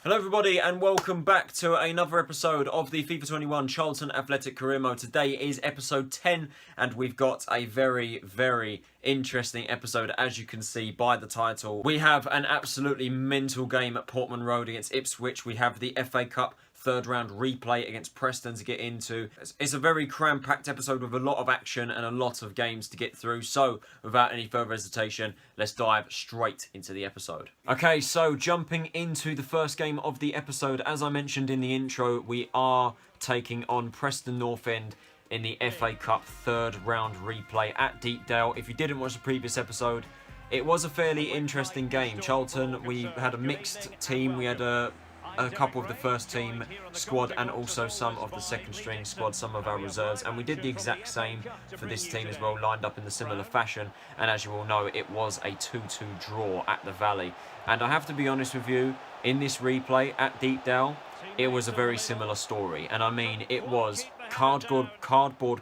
Hello everybody and welcome back to another episode of the FIFA 21 Charlton Athletic Career Mode. Today is episode 10 and we've got a very interesting episode, as you can see by the title. We have an absolutely mental game at Portman Road against Ipswich. We have the FA Cup third round replay against Preston to get into. It's a very cram-packed episode with a lot of action and a lot of games to get through. So without any further hesitation, let's dive straight into the episode. Okay, so jumping into the first game of the episode, as I mentioned in the intro, we are taking on Preston North End in the FA Cup third round replay at Deepdale. If you didn't watch the previous episode, it was a fairly interesting game. Charlton, we had a mixed team. We had a couple of the first team squad and also some of the second string squad, some of our reserves, and we did the exact same for this team as well, lined up in the similar fashion. And as you all know, it was a 2-2 draw at the Valley. And I have to be honest with you, in this replay at Deepdale, it was a very similar story. And I mean, it was cardboard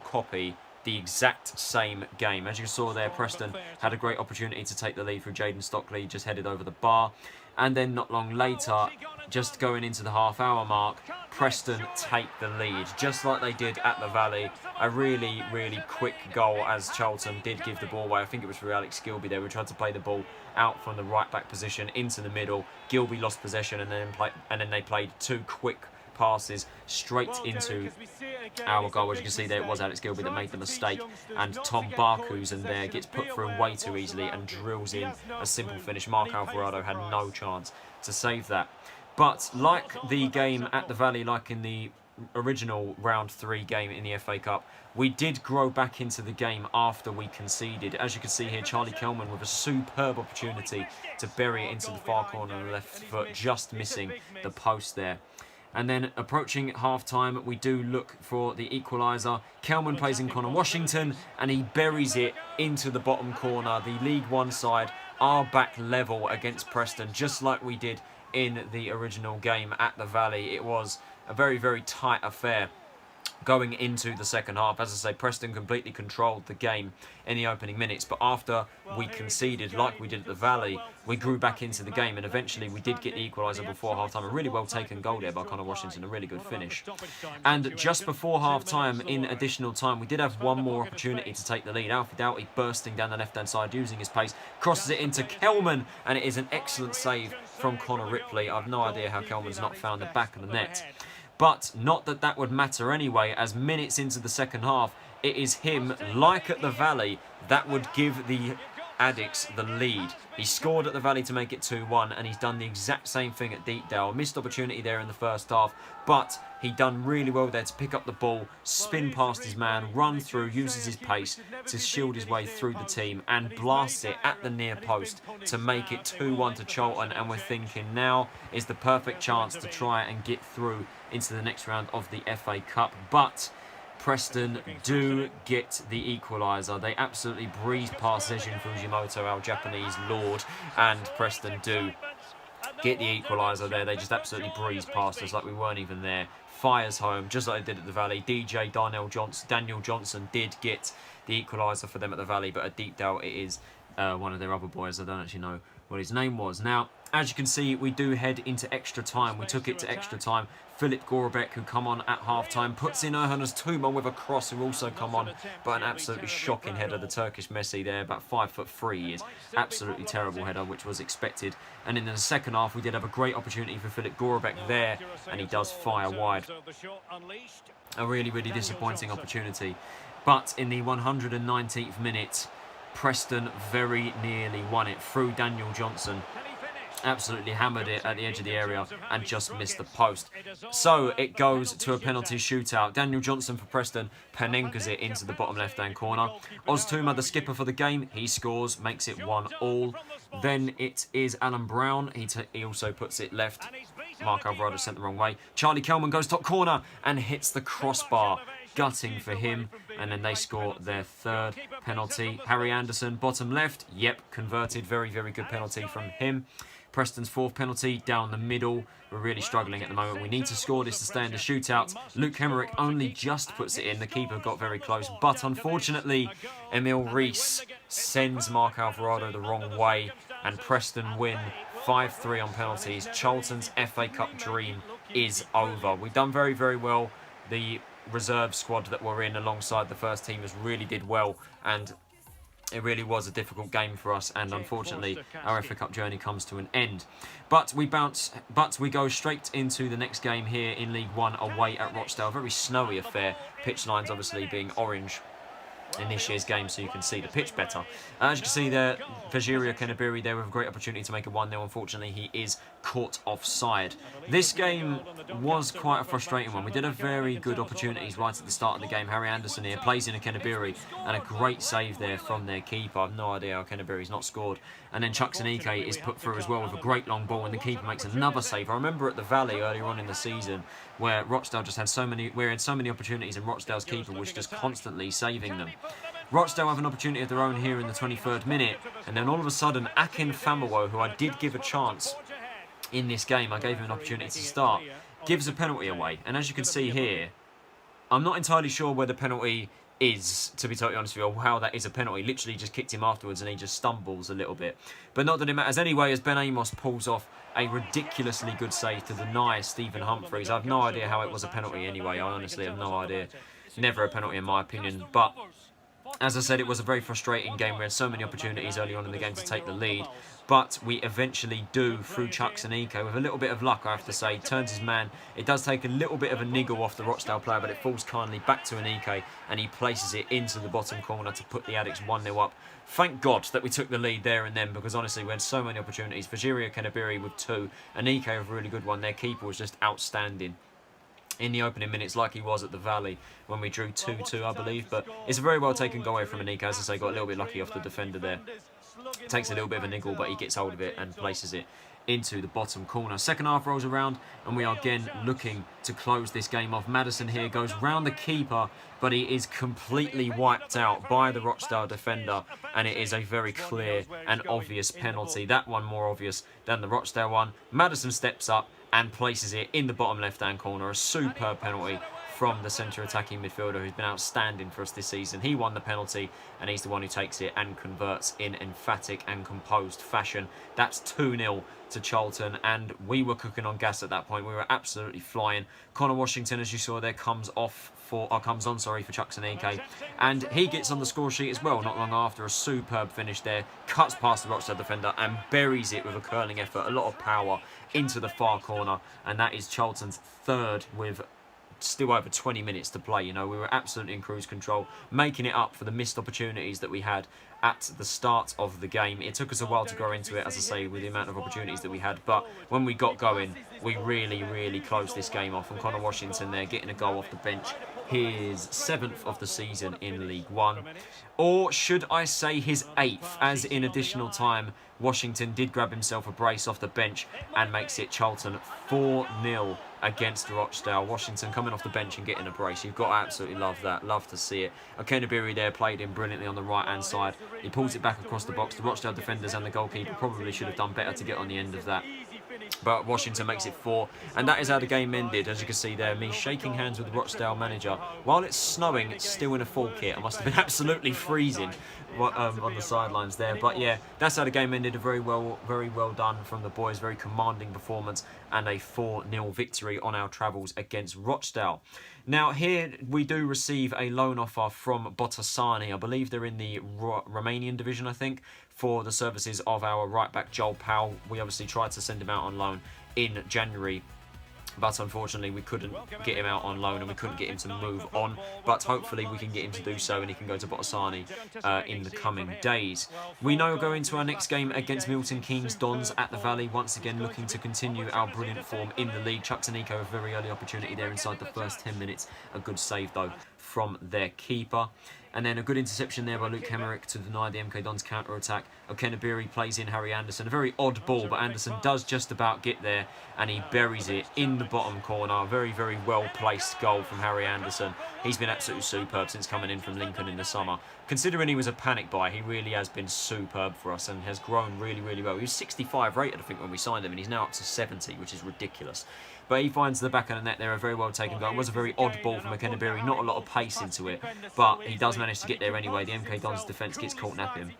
copy, the exact same game. As you saw there, Preston had a great opportunity to take the lead through Jaden Stockley, just headed over the bar. And then not long later, just going into the half-hour mark, Preston take the lead, just like they did at the Valley. A really quick goal, as Charlton did give the ball away. I think it was for Alex Gilby there. We tried to play the ball out from the right-back position into the middle. Gilby lost possession, and then they played two quick passes straight into our goal. As you can see there, it was Alex Gilby that made the mistake, and Tom Barku's in there gets put through way too easily and drills in a simple finish. Mark Alvarado had no chance to save that. But like the game at the Valley, like in the original round 3 game in the FA Cup, we did grow back into the game after we conceded. As you can see here, Charlie Kelman with a superb opportunity to bury it into the far corner on the left foot, just missing the post there. And then approaching half-time, we do look for the equaliser. Kelman plays in Connor Washington, and he buries it into the bottom corner. The League One side are back level against Preston, just like we did in the original game at the Valley. It was a very tight affair going into the second half. As I say, Preston completely controlled the game in the opening minutes, but after we conceded, like we did at the Valley, we grew back into the game, and eventually we did get the equaliser before half-time. A really well taken goal there by Connor Washington, a really good finish. And just before half-time, in additional time, we did have one more opportunity to take the lead. Alfie Doughty bursting down the left-hand side using his pace, crosses it into Kelman, and it is an excellent save from Connor Ripley. I've no idea how Kelman's not found the back of the net. But not that that would matter anyway, as minutes into the second half, it is him, like at the Valley, that would give the Addicts the lead. He scored at the Valley to make it 2-1, and he's done the exact same thing at Deepdale. Missed opportunity there in the first half, but he done really well there to pick up the ball, spin past his man, run through, uses his pace to shield his way through the team, and blasts it at the near post to make it 2-1 to Charlton. And we're thinking now is the perfect chance to try and get through into the next round of the FA Cup. But Preston do get the equaliser. They absolutely breeze past Seijun Fujimoto, our Japanese lord, and Preston do get the equaliser there. They just absolutely breeze past us like we weren't even there. Fires home, just like they did at the Valley. Daniel Johnson did get the equaliser for them at the Valley, but at Deepdale it is one of their other boys. I don't actually know what his name was. Now, as you can see, we do head into extra time. We took it to extra time. Philip Gorobek, who come on at half-time, puts in Erhan's Tuma with a cross, who also come on, but an absolutely shocking header. The Turkish Messi there, about 5'3" he is. Absolutely terrible header, which was expected. And in the second half, we did have a great opportunity for Philip Gorobek there, and he does fire wide. A really disappointing opportunity. But in the 119th minute, Preston very nearly won it through Daniel Johnson. Absolutely hammered it at the edge of the area and just missed the post. So it goes to a penalty shootout. Daniel Johnson for Preston Panenkas it into the bottom left-hand corner. Oztuma, the skipper for the game, he scores, makes it 1-1. Then it is Alan Brown. He also puts it left. Mark Alvarado sent the wrong way. Charlie Kelman goes top corner and hits the crossbar. Gutting for him, and then they score their third penalty. Harry Anderson, bottom left, yep, converted. Very good penalty from him. Preston's fourth penalty down the middle. We're really struggling at the moment. We need to score this to stay in the shootout. Luke Hemerick only just puts it in. The keeper got very close, but unfortunately, Emil Rees sends Mark Alvarado the wrong way, and Preston win 5-3 on penalties. Charlton's FA Cup dream is over. We've done very, very well. The reserve squad that we're in alongside the first teamers really did well, and it really was a difficult game for us, and unfortunately our FA Cup journey comes to an end. But we go straight into the next game here in League One away at Rochdale. A very snowy affair. Pitch lines obviously being orange in this year's game, so you can see the pitch better. As you can see there, Vajiria Kenabiri there with a great opportunity to make a 1-0. Unfortunately, he is caught offside. This game was quite a frustrating one. We did have very good opportunities right at the start of the game. Harry Anderson here plays in a Kenabiri, and a great save there from their keeper. I've no idea how Kenabiri's not scored. And then Chuckson-Ike is put through as well with a great long ball, and the keeper makes another save. I remember at the Valley earlier on in the season where Rochdale just had so many opportunities, and Rochdale's keeper was just constantly saving them. Rochdale have an opportunity of their own here in the 23rd minute, and then all of a sudden Akin Famawo, who I did give a chance in this game, I gave him an opportunity to start, gives a penalty away. And as you can see here, I'm not entirely sure where the penalty is, to be totally honest with you, or how that is a penalty. Literally just kicked him afterwards and he just stumbles a little bit. But not that it matters anyway, as Ben Amos pulls off a ridiculously good save to deny Stephen Humphreys. I have no idea how it was a penalty anyway. I honestly have no idea. Never a penalty in my opinion, but as I said, it was a very frustrating game. We had so many opportunities early on in the game to take the lead, but we eventually do through Chuckson-Ike with a little bit of luck, I have to say. Turns his man. It does take a little bit of a niggle off the Rochdale player, but it falls kindly back to Anike, and he places it into the bottom corner to put the Addicts 1-0 up. Thank God that we took the lead there and then, because honestly we had so many opportunities. Vajiria Kenabiri with 2, Anike with a really good one. Their keeper was just outstanding in the opening minutes, like he was at the Valley when we drew 2-2, I believe. But it's a very well taken goal away from Anike. As I say, got a little bit lucky off the defender there. Takes a little bit of a niggle, but he gets hold of it and places it into the bottom corner. Second half rolls around, and we are again looking to close this game off. Madison here goes round the keeper, but he is completely wiped out by the Rochdale defender, and it is a very clear and obvious penalty. That one more obvious than the Rochdale one. Madison steps up and places it in the bottom left-hand corner. A superb penalty from the centre attacking midfielder who's been outstanding for us this season. He won the penalty, and he's the one who takes it and converts in emphatic and composed fashion. That's 2-0 to Charlton, and we were cooking on gas at that point. We were absolutely flying. Connor Washington, as you saw there, comes on for Chuckson-Ike, and he gets on the score sheet as well not long after. A superb finish there, cuts past the Rochdale defender and buries it with a curling effort, a lot of power into the far corner, and that is Charlton's third with still over 20 minutes to play. You know, we were absolutely in cruise control, making it up for the missed opportunities that we had at the start of the game. It took us a while to go into it, as I say, with the amount of opportunities that we had, but when we got going, we really closed this game off. And Connor Washington there getting a goal off the bench, his 7th of the season in League One, or should I say his 8th, as in additional time Washington did grab himself a brace off the bench and makes it Charlton 4-0 against Rochdale. Washington coming off the bench and getting a brace. You've got to absolutely love that. Love to see it. Okenabiri there played in brilliantly on the right-hand side. He pulls it back across the box. The Rochdale defenders and the goalkeeper probably should have done better to get on the end of that. But Washington makes it 4, and that is how the game ended. As you can see there, me shaking hands with the Rochdale manager. While it's snowing, it's still in a full kit. I must have been absolutely freezing on the sidelines there. But yeah, that's how the game ended. A very well done from the boys. Very commanding performance, and a 4-0 victory on our travels against Rochdale. Now here we do receive a loan offer from Botasani. I believe they're in the Romanian division, I think, for the services of our right back Joel Powell. We obviously tried to send him out on loan in January, but unfortunately we couldn't get him out on loan and we couldn't get him to move on. But hopefully we can get him to do so, and he can go to Botasani in the coming days. We now go into our next game against Milton Keynes Dons at the Valley, once again looking to continue our brilliant form in the league. Chuckson-Ike a very early opportunity there inside the first 10 minutes. A good save though from their keeper. And then a good interception there by Luke Hemerick to deny the MK Dons counter-attack. Okenabiri plays in Harry Anderson. A very odd ball, but Anderson does just about get there, and he buries it in the bottom corner. A very well-placed goal from Harry Anderson. He's been absolutely superb since coming in from Lincoln in the summer. Considering he was a panic buy, he really has been superb for us and has grown really well. He was 65 rated, I think, when we signed him, and he's now up to 70, which is ridiculous. But he finds the back of the net there, a very well taken goal. It was a very odd ball from Okenabiri. Not a lot of pace into it, but he does manage to get there anyway. The MK Dons defence gets caught napping.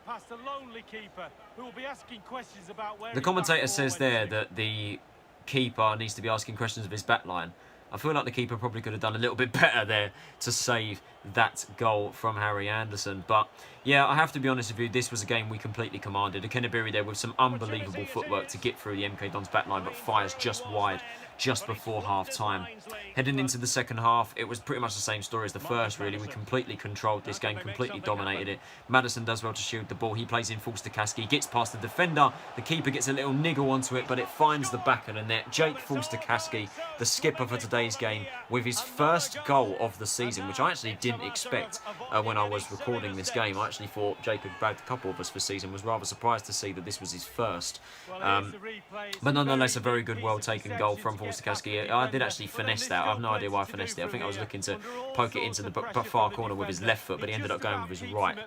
The commentator says there that the keeper needs to be asking questions of his backline. I feel like the keeper probably could have done a little bit better there to save that goal from Harry Anderson. But yeah, I have to be honest with you, this was a game we completely commanded. Akenabiri there with some unbelievable footwork to get through the MK Dons backline, but fires just wide just before half-time. Heading into the second half, it was pretty much the same story as the first, really. We completely controlled this game, completely dominated it. Maddison does well to shield the ball. He plays in full Stokowski, gets past the defender. The keeper gets a little niggle onto it, but it finds the back of the net. Jake Stokowski, the skipper for today's game, with his first goal of the season, which I actually didn't expect when I was recording this game. I actually thought Jake had bagged a couple of us for season. Was rather surprised to see that this was his first. But nonetheless, a very good, well-taken goal from Stokowski. I did actually finesse that. I have no idea why I finessed it. I think I was looking to poke it into the far corner with his left foot, but he ended up going with his right.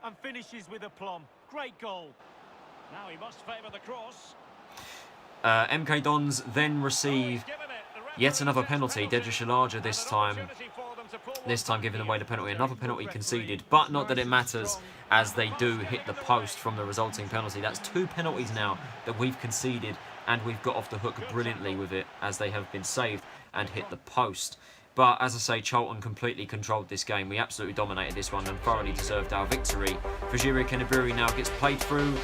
And finishes with aplomb. Great goal. Now he must favour the cross. MK Dons then receive yet another penalty. Deja Shilaja this time giving away the penalty. Another penalty conceded, but not that it matters, as they do hit the post from the resulting penalty. That's 2 penalties now that we've conceded, and we've got off the hook brilliantly with it, as they have been saved and hit the post. But as I say, Charlton completely controlled this game. We absolutely dominated this one and thoroughly deserved our victory. Fajiri Akenabiri now gets played through.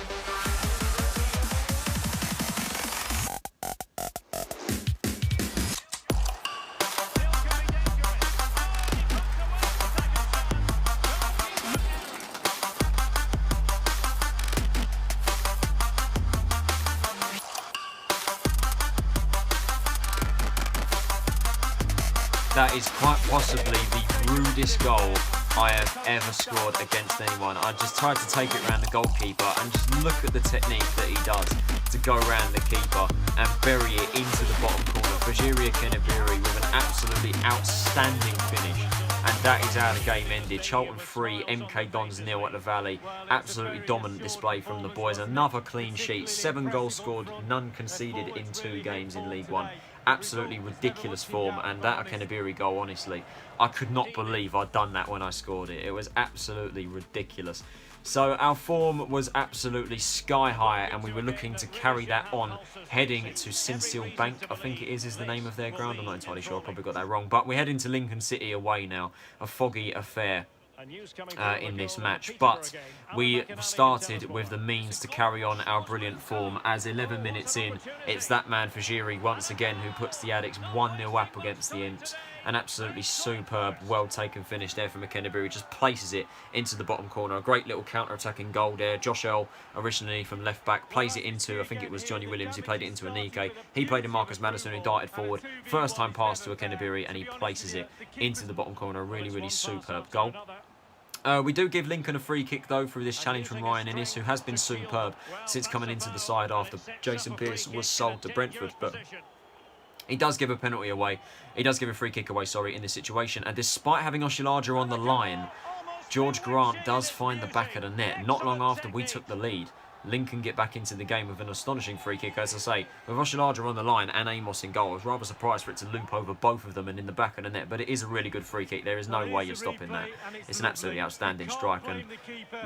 That is quite possibly the rudest goal I have ever scored against anyone. I just tried to take it around the goalkeeper, and just look at the technique that he does to go around the keeper and bury it into the bottom corner. Fajiri Akenabiri with an absolutely outstanding finish. And that is how the game ended. Charlton 3, MK Dons 0 at the Valley. Absolutely dominant display from the boys. Another clean sheet. 7 goals scored, none conceded in 2 games in League One. Absolutely ridiculous form, and that Akenabiri goal, honestly, I could not believe I'd done that when I scored it. It was absolutely ridiculous. So our form was absolutely sky high, and we were looking to carry that on, heading to Sincil Bank, I think it is the name of their ground. I'm not entirely sure, I probably got that wrong. But we're heading to Lincoln City away now, a foggy affair in this match, but we started with the means to carry on our brilliant form, as 11 minutes in, it's that man Fajiri once again who puts the Addicts 1-0 up against the Imps. An absolutely superb, well-taken finish there from Akenabiri, just places it into the bottom corner. A great little counter-attacking goal there. Josh L, originally from left-back, plays it into, I think it was Johnny Williams who played it into Anike. He played in Marcus Maddison, who darted forward. First time pass to Akenabiri, and he places it into the bottom corner. A really, really superb goal. We do give Lincoln a free kick, though, through this challenge from Ryan Innes, who has been superb since coming into the side after Jason Pearce was sold to Brentford. But he does give a penalty away. He does give a free kick away, sorry, in this situation. And despite having Oshilaja on the line, George Grant does find the back of the net. Not long after we took the lead, Lincoln get back into the game with an astonishing free kick. As I say, with Oshilaja on the line and Amos in goal, I was rather surprised for it to loop over both of them and in the back of the net. But it is a really good free kick. There is no way you're stopping that. It's an absolutely outstanding strike. And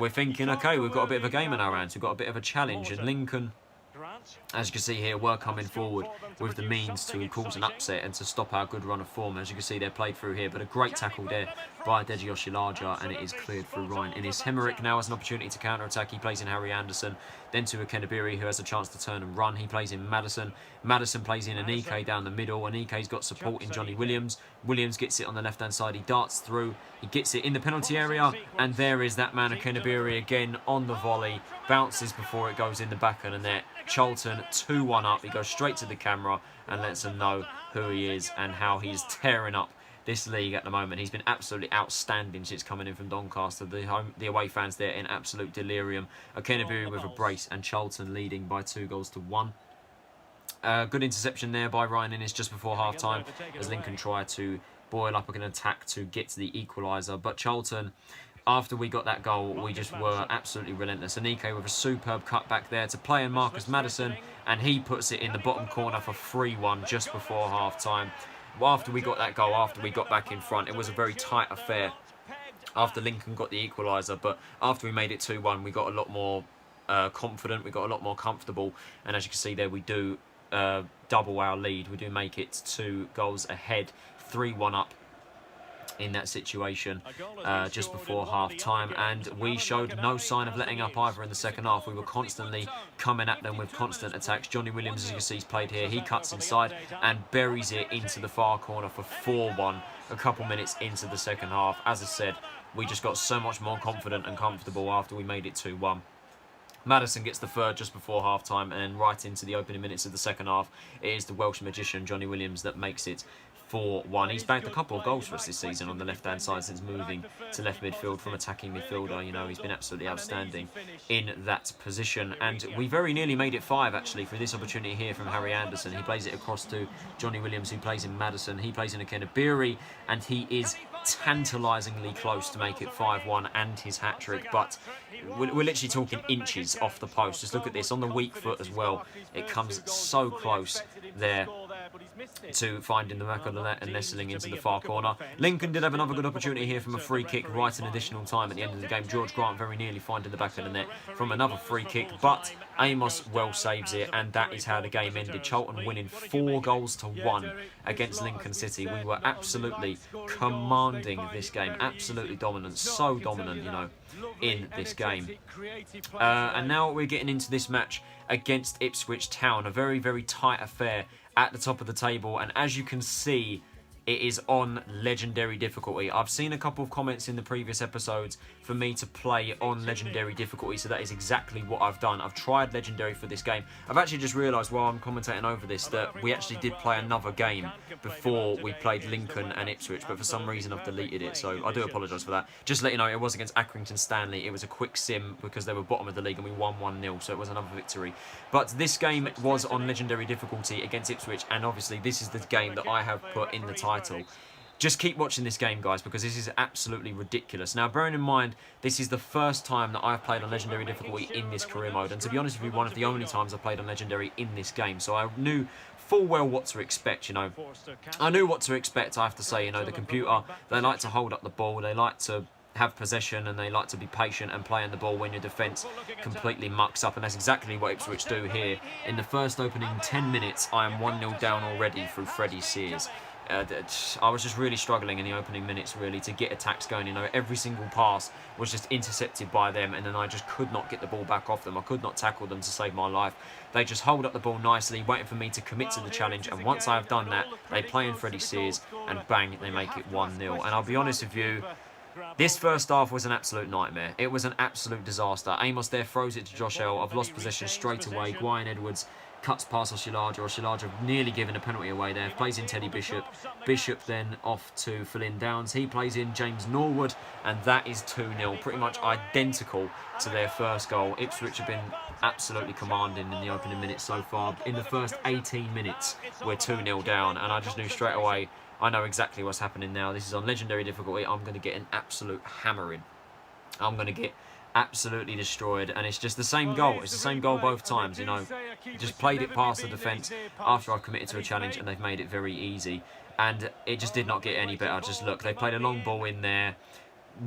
we're thinking, okay, we've got a bit of a game in our hands. We've got a bit of a challenge. And Lincoln, as you can see here, we're coming forward with the means to cause an upset and to stop our good run of form. As you can see, they're played through here, but a great tackle there by Deji Oshilaja, and it is cleared through Ryan Innes. Hemerick now has an opportunity to counter-attack. He plays in Harry Anderson, then to Akenabiri, who has a chance to turn and run. He plays in Maddison. Maddison plays in Anike down the middle. Anike's got support in Johnny Williams. Williams gets it on the left-hand side. He darts through. He gets it in the penalty area, and there is that man Akenabiri again on the volley. Bounces before it goes in the back of the net. Charlton 2-1 up. He goes straight to the camera and lets them know who he is and how he's tearing up this league at the moment. He's been absolutely outstanding since coming in from Doncaster. The away fans there in absolute delirium. Akenabiri with a brace, and Charlton leading by 2-1. Good interception there by Ryan Innes just before half-time, as Lincoln tried to boil up an attack to get to the equaliser. But Charlton, after we got that goal, we just were absolutely relentless. Anike with a superb cutback there to play in Marcus Maddison, and he puts it in the bottom corner for 3-1 just before half-time. after we got that goal, after we got back in front, it was a very tight affair after Lincoln got the equaliser. But after we made it 2-1, we got a lot more confident, we got a lot more comfortable, and as you can see there, we do double our lead. We do make it 2 goals ahead, 3-1 up in that situation just before half time, and we showed no sign of letting up either in the second half. We were constantly coming at them with constant attacks. Johnny Williams, as you can see, he's played here. He cuts inside and buries it into the far corner for 4-1 a couple minutes into the second half. As I said, we just got so much more confident and comfortable after we made it 2-1. Maddison gets the third just before half-time, and right into the opening minutes of the second half, it is the Welsh magician, Johnny Williams, that makes it 4-1. He's bagged a couple of goals for us this season on the left-hand side since moving to left midfield from attacking midfielder. You know, he's been absolutely outstanding in that position. And we very nearly made it 5, actually, for this opportunity here from Harry Anderson. He plays it across to Johnny Williams, who plays in Maddison. He plays in Akenabiri, and he is tantalisingly close to make it 5-1 and his hat-trick, but we're literally talking inches off the post. Just look at this, on the weak foot as well. It comes so close there to finding the back of the net and nestling into the far corner. Lincoln did have another good opportunity here from a free kick right in additional time at the end of the game. George Grant very nearly finding the back of the net from another free kick, but Amos well saves it, and that is how the game ended. Charlton winning 4-1 against Lincoln City. We were absolutely commanding this game, absolutely dominant, so dominant, you know, in this game. And now we're getting into this match against Ipswich Town, a very, very tight affair at the top of the table, and as you can see, it is on legendary difficulty. I've seen a couple of comments in the previous episodes for me to play on legendary difficulty, so that is exactly what I've done. I've tried legendary for this game. I've actually just realised while I'm commentating over this that we actually did play another game before we played Lincoln and Ipswich, but for some reason I've deleted it, so I do apologise for that. Just to let you know, it was against Accrington Stanley. It was a quick sim because they were bottom of the league and we won 1-0, so it was another victory. But this game was on legendary difficulty against Ipswich, and obviously this is the game that I have put in the title. Just keep watching this game, guys, because this is absolutely ridiculous. Now, bearing in mind, this is the first time that I've played on legendary difficulty in this career mode, and to be honest with you, one of the only times I've played on legendary in this game, so I knew full well what to expect, you know. I knew what to expect, I have to say, you know. The computer, they like to hold up the ball, they like to have possession, and they like to be patient and play on the ball when your defence completely mucks up, and that's exactly what Ipswich do here. In the first opening 10 minutes, I am 1-0 down already through Freddie Sears. I was just really struggling in the opening minutes, really, to get attacks going. You know, every single pass was just intercepted by them, and then I just could not get the ball back off them. I could not tackle them to save my life. They just hold up the ball nicely, waiting for me to commit to the challenge, and once I have done that, they play in Freddie Sears, and bang, they make it 1-0. And I'll be honest with you, this first half was an absolute nightmare. It was an absolute disaster. Amos there throws it to Josh Earl. I've lost possession straight away. Gwyn Edwards cuts past Oshilaja nearly giving a penalty away there. Plays in Teddy Bishop. Bishop then off to Flynn Downs. He plays in James Norwood, and that is 2-0. Pretty much identical to their first goal. Ipswich have been absolutely commanding in the opening minutes so far. In the first 18 minutes, we're 2-0 down, and I just knew straight away, I know exactly what's happening now. This is on legendary difficulty. I'm going to get an absolute hammering. I'm going to get absolutely destroyed, and it's just the same goal. It's the same goal both times, you know. Just played it past the defence after I committed to a challenge, and they've made it very easy. And it just did not get any better. Just look, they played a long ball in there,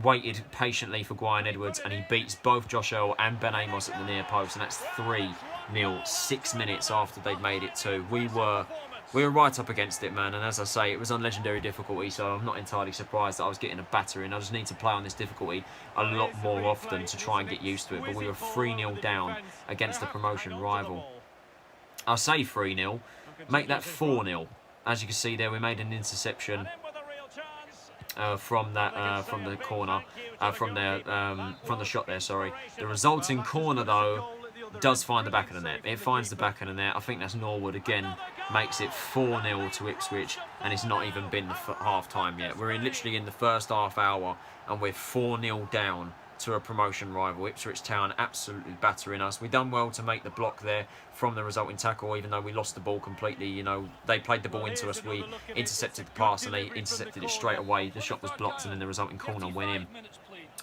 waited patiently for Gwyn Edwards, and he beats both Josh Earl and Ben Amos at the near post, and that's 3-0, 6 minutes after they'd made it 2. We were right up against it, man, and as I say, it was on legendary difficulty, so I'm not entirely surprised that I was getting a battering. I just need to play on this difficulty a lot more often to try and get used to it, but we were 3-0 down against a promotion rival. I'll say 3-0, make that 4-0. As you can see there, we made an interception from the corner, from the shot there, sorry. The resulting corner, though, does find the back of the net. It finds the back of the net. I think that's Norwood again, makes it 4-0 to Ipswich, and it's not even been the half time yet. We're literally in the first half hour, and we're 4-0 down to a promotion rival. Ipswich Town absolutely battering us. We done well to make the block there from the resulting tackle, even though we lost the ball completely. You know, they played the ball into us. We intercepted the pass, and they intercepted it straight away. The shot was blocked, and then the resulting corner went in.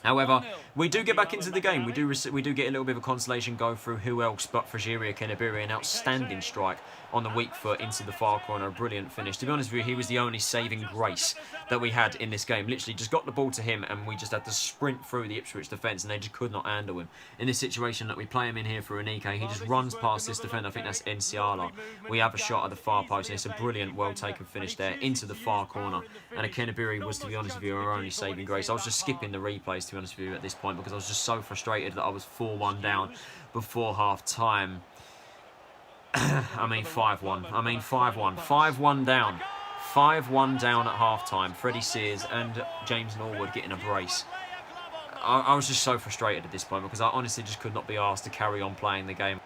However, we do get back into the game. We do get a little bit of a consolation goal through who else but Frazieri Kenabiri, an outstanding strike on the weak foot into the far corner. A brilliant finish. To be honest with you, he was the only saving grace that we had in this game. Literally just got the ball to him and we just had to sprint through the Ipswich defence and they just could not handle him. In this situation that we play him in here for Anike, he just runs past this defender. I think that's Enciala. We have a shot at the far post and it's a brilliant, well taken finish there into the far corner. And a Kenabiri was, to be honest with you, our only saving grace. I was just skipping the replays, to be honest with you, at this point because I was just so frustrated that I was 4-1 down before half time. I mean 5-1. 5-1 down. 5-1 down at half time. Freddie Sears and James Norwood getting a brace. I was just so frustrated at this point because I honestly just could not be asked to carry on playing the game.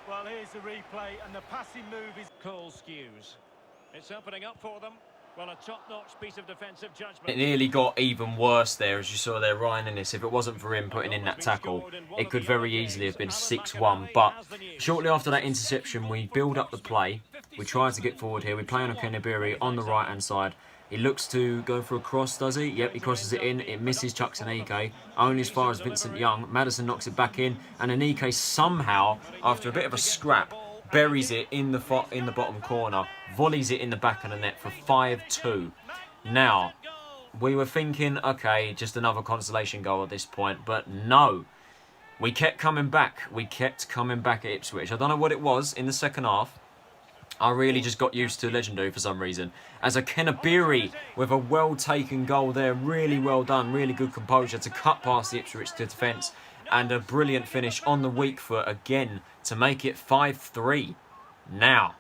Well, here's the replay, and the passing move is Cole skews. It's opening up for them. Well, a top-notch piece of defensive judgment. It nearly got even worse there, as you saw there, Ryan Innes. If it wasn't for him putting in that tackle, it could very easily have been 6-1. But shortly after that interception, we build up the play. We try to get forward here. We play on Kenabiri on the right-hand side. He looks to go for a cross, does he? Yep, he crosses it in. It misses Chucks Anike, only as far as Vincent Young. Maddison knocks it back in, and Anike somehow, after a bit of a scrap, buries it in the bottom corner, volleys it in the back of the net for 5-2. Now, we were thinking, okay, just another consolation goal at this point, but no. We kept coming back. We kept coming back at Ipswich. I don't know what it was in the second half. I really just got used to Legendary for some reason. As a Kenabiri with a well-taken goal there, really well done, really good composure to cut past the Ipswich defence. And a brilliant finish on the weak foot again to make it 5-3. Now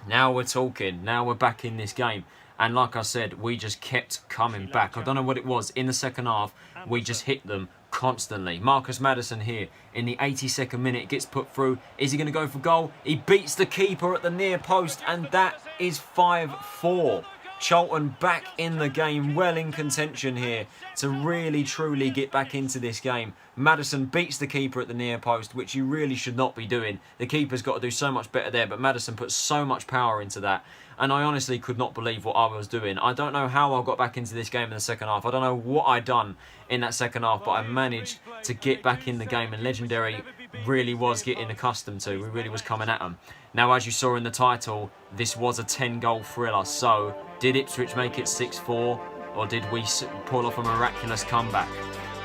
we're talking. Now we're back in this game. And like I said, we just kept coming back. I don't know what it was. In the second half, we just hit them constantly. Marcus Maddison here in the 82nd minute gets put through. Is he going to go for goal? He beats the keeper at the near post. And that is 5-4. Charlton back in the game, well in contention here to really truly get back into this game. Maddison beats the keeper at the near post, which you really should not be doing. The keeper's got to do so much better there, but Maddison puts so much power into that. And I honestly could not believe what I was doing. I don't know how I got back into this game in the second half. I don't know what I done in that second half, but I managed to get back in the game, and Legendary really was getting accustomed to. We really was coming at them. Now, as you saw in the title, this was a 10-goal thriller. So, did Ipswich make it 6-4, or did we pull off a miraculous comeback?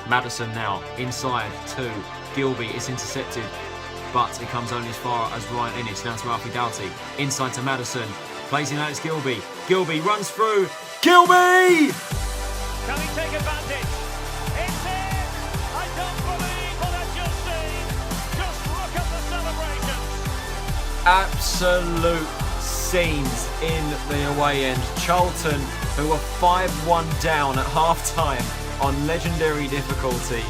Maddison now, inside to Gilby, it's intercepted, but it comes only as far as Ryan Innes. Now to Alfie Doughty, inside to Maddison, plays in Alex Gilby. Gilby runs through, Gilby! Can he take advantage? It's in! I don't believe what I've just seen. Just look at the celebration. Absolute scenes in the away end. Charlton, who were 5-1 down at half-time on Legendary difficulty,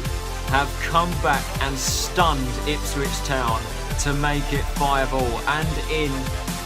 have come back and stunned Ipswich Town to make it 5-all, and in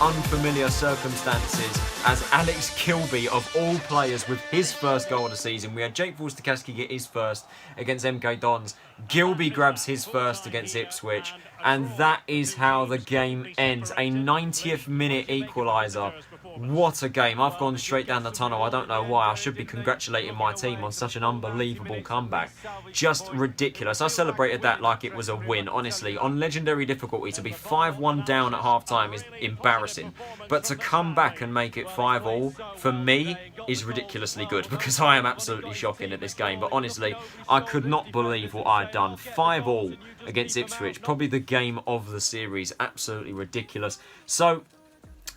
unfamiliar circumstances, as Alex Kilby, of all players, with his first goal of the season. We had Jake Forster-Kaski get his first against MK Dons. Gilby grabs his first against Ipswich, and that is how the game ends. A 90th minute equaliser. What a game. I've gone straight down the tunnel. I don't know why. I should be congratulating my team on such an unbelievable comeback. Just ridiculous. I celebrated that like it was a win, honestly. On Legendary difficulty, to be 5-1 down at half-time is embarrassing. But to come back and make it 5-all, for me, is ridiculously good, because I am absolutely shocking at this game. But honestly, I could not believe what I had done. 5-all against Ipswich. Probably the game of the series. Absolutely ridiculous. So,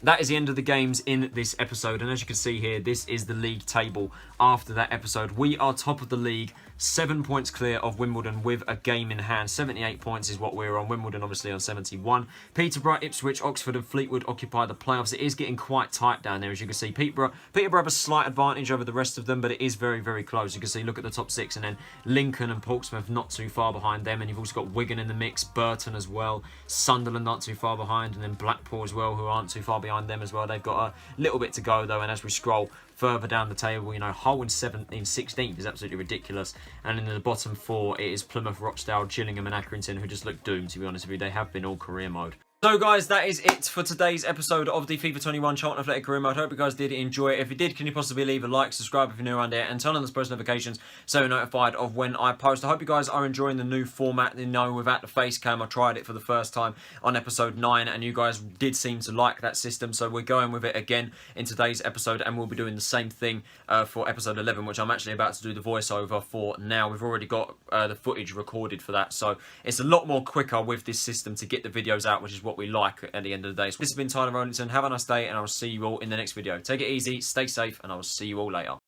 that is the end of the games in this episode, and as you can see here, this is the league table after that episode. We are top of the league, 7 points clear of Wimbledon with a game in hand. 78 points is what we're on. Wimbledon obviously on 71. Peterborough, Ipswich, Oxford and Fleetwood occupy the playoffs. It is getting quite tight down there, as you can see. Peterborough have a slight advantage over the rest of them, but it is very, very close. You can see, look at the top six, and then Lincoln and Portsmouth not too far behind them, and you've also got Wigan in the mix, Burton as well, Sunderland not too far behind, and then Blackpool as well, who aren't too far behind them as well. They've got a little bit to go though, and as we scroll further down the table, you know, Hull in 16th is absolutely ridiculous, and in the bottom four it is Plymouth, Rochdale, Gillingham and Accrington, who just look doomed, to be honest with you. They have been all career mode. So guys, that is it for today's episode of the FIFA 21 Charlton Athletic Career Mode. I hope you guys did enjoy it. If you did, can you possibly leave a like, subscribe if you're new around here, and turn on those post notifications so you're notified of when I post. I hope you guys are enjoying the new format, without the face cam. I tried it for the first time on episode 9, and you guys did seem to like that system, so we're going with it again in today's episode, and we'll be doing the same thing for episode 11, which I'm actually about to do the voiceover for now. We've already got the footage recorded for that, so it's a lot more quicker with this system to get the videos out, which is what we like at the end of the day. So this has been Tyler Rowlinson. Have a nice day, and I will see you all in the next video. Take it easy, stay safe, and I will see you all later.